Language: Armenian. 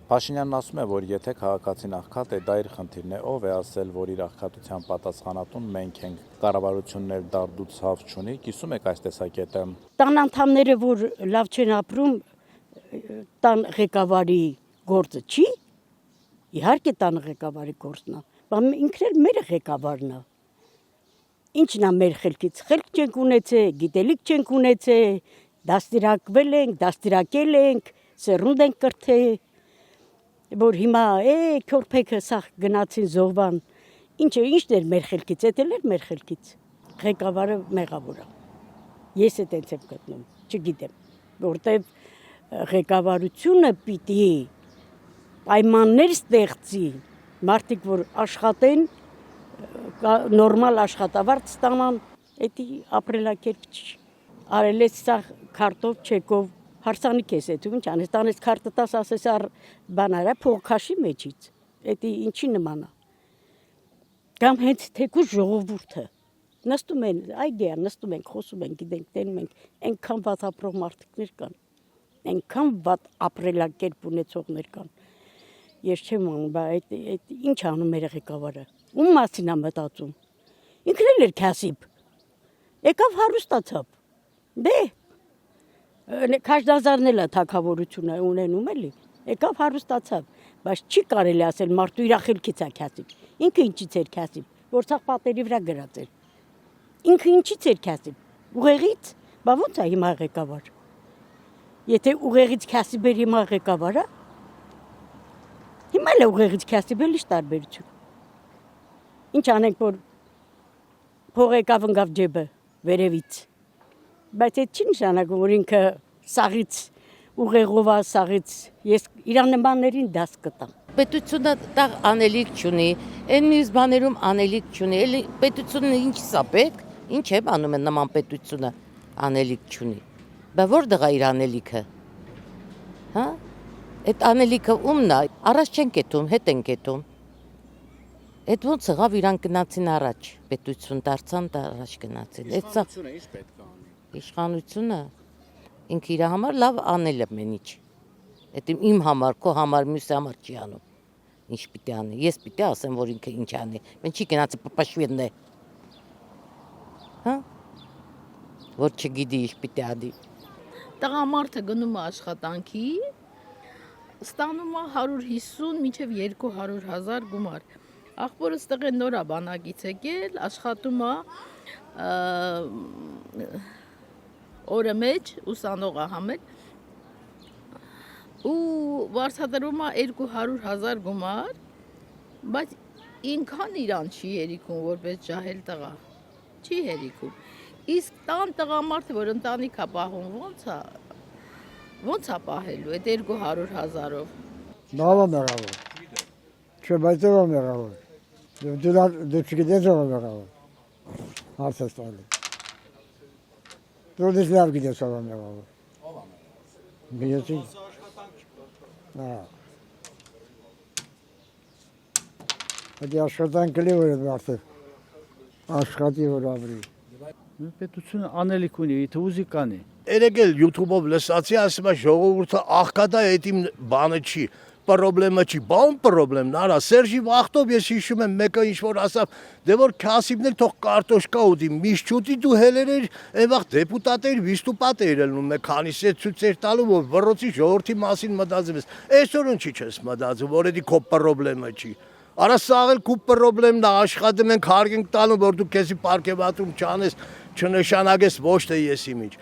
Փաշինյանն ասում է, որ եթե քաղաքացին աղքատ է, դա իր խնդիրն է, ով է ասել, որ իր աղքատության պատասխանատուն մենք ենք, կառավարություններ դարդու ցավ չունի, կիսում եք այս տեսակետը։ Տան անդամները, որ լավ չեն ապրում, տան ղեկավարի գործը չի, իհարկե տան ղեկավարի գործն է, բայց ինքն էլ մեր ղեկավարն է։ Ինչն է մեր խելքից, խելք չենք ունեցել, գիտելիք չենք ունեցել, դաստիարակվել ենք, դաստիարակել ենք, սերունդ ենք կրթել, որ հիմա քորփեքը սա գնացին զոհվան, ինչն էր մեր խելքից, էդ էլ էր մեր խելքից, ղեկավարը մեղավոր է, ես էլ տենց եմ գտնում, չգիտեմ, որտեվ ղեկավարությունը պիտի պայմաններ ստեղծի, մարդիկ, որ աշխատեն, նորմալ աշխատավարձ ստանան, էդի ապրելակերպ չի, արել ես սա քարտով, չեկով, հարսանիք ես էդ, ինչ անես, տանես քարտը տաս, ասես առ բանարա, փող քաշի մեջից, էդի ինչի նման է, կամ հենց թեկուզ ժողովուրդը, նստում են, այգեա, նստում ենք, խոսում ենք, գիտենք, տենում ենք, այնքան վատ ապրող մարդիկներ կան, այնքան վատ ապրելակերպ ունեցողներ կան, ես չեմ անում, բայց ինչ անում մեր ղեկավարը, ում մասին է մտածում, ինքն էլ էր քասիբ, եկավ հարուստացավ, դե, Քաշդազարն էլ է թագավորությունը ունենում էլի, եկավ հարուստացավ, բայց չի կարելի ասել մարդու իր խելքից է քասիբ, ինքը ինչից էր քասիբ, որ ցախ պատերի վրա գրած էր, ինքը ինչից էր քասիբ, ուղեղից, բա ո՞նց է հիմա ղեկավար, եթե ուղեղից քասիբ էր հիմա ղեկավարը, հիմա էլ է ուղեղից քասիբ էլ ինչ տարբերություն, ինչ անենք, որ փող եկավ ընկավ ջեբը վերևից, բայց այդ չի նշանակում, որ ինքը սաղից ուղեղով է, սաղից ես իր նմաններին դաս կտամ։ Պետությունը դա անելիք չունի, այն մյուս բաներում անելիք չունի, էլի պետությունը ինչի՞ս է պետք, ինչ է բանում է նման պետությունը անելիք չունի։ Բա որտեղ է իր անելիքը։ Հա? Այդ անելիքը ումն է, առաջ չեն կետում, հետ են կետում։ Այդ ոնց եղավ իրանք գնացին առաջ, պետություն դարձան դա առաջ գնացին։ Իշխանությունը ինչ պետք է անի։ Իշխանությունը ինքը իր համար լավ անել է մենիչ։ Այդ իմ համար, քո համար, մյուսի համար չի անում։ Ինչ պիտի անի։ Ես պիտի ասեմ, որ ինքը ինչ անի։ Մեն չի գնացի պապաշվենն է։ Հա? Որ չգիտի ինչ պիտի անի։ Տղամարդը գնում է աշխատանքի, ստանում է 150 մինչև 200,000 գումար։ Աղբորս տղեն նորա բանակից եկել, աշխատում է օրը մեջ, ուսանող է համել, ու վարձատրում է 200,000 գումար, բայց ինքան իրան չի հերիքում, որպես ջահել տղա, չի հերիքում։ Իսկ տան տղամարդը, որ ընտանիք է պահում, ոնց է պահելու այդ 200,000-ով։ Լավ է մեղավոր, չէ, բայց ով է մեղավոր, դու չգիտես ով է մեղավոր, հարց ես տալի, դու դες լավ գիտես ով է մեղավոր, գիտեցի, հետի աշխատանք կլի որ է մարդը, աշխատի որ ապրի, պետությունը անելիք ունի, եթե ուզի կանի։ Երեք էլ YouTube-ով լսացի, ասում է ժողովուրդը աղքատ է, այդ իմ բանը չի, պրոբլեմը չի, բան պրոբլեմն արա, Սերժի վախտով ես հիշում եմ մեկը ինչ-որ ասավ, դե որ քասիբներ թող կարտոշկա ուտի, միշտ չուտի դու հելերեր, այն վաղ դեպուտատեր, վիստուպատ էր ելնում, քանիս է ցույցեր տալու, որ վռոցի ժողովրդի մասին մտածում ես, այսօր ինչի չես մտածում, որ էդի քո պրոբլեմը չի։ Արա սաղ էլ քո պրոբլեմն է, աշխատում ենք հարգենք տալու, որ դու քեզի պարգևատրում չանես, չնշանակես ոչ թե եսի միջ։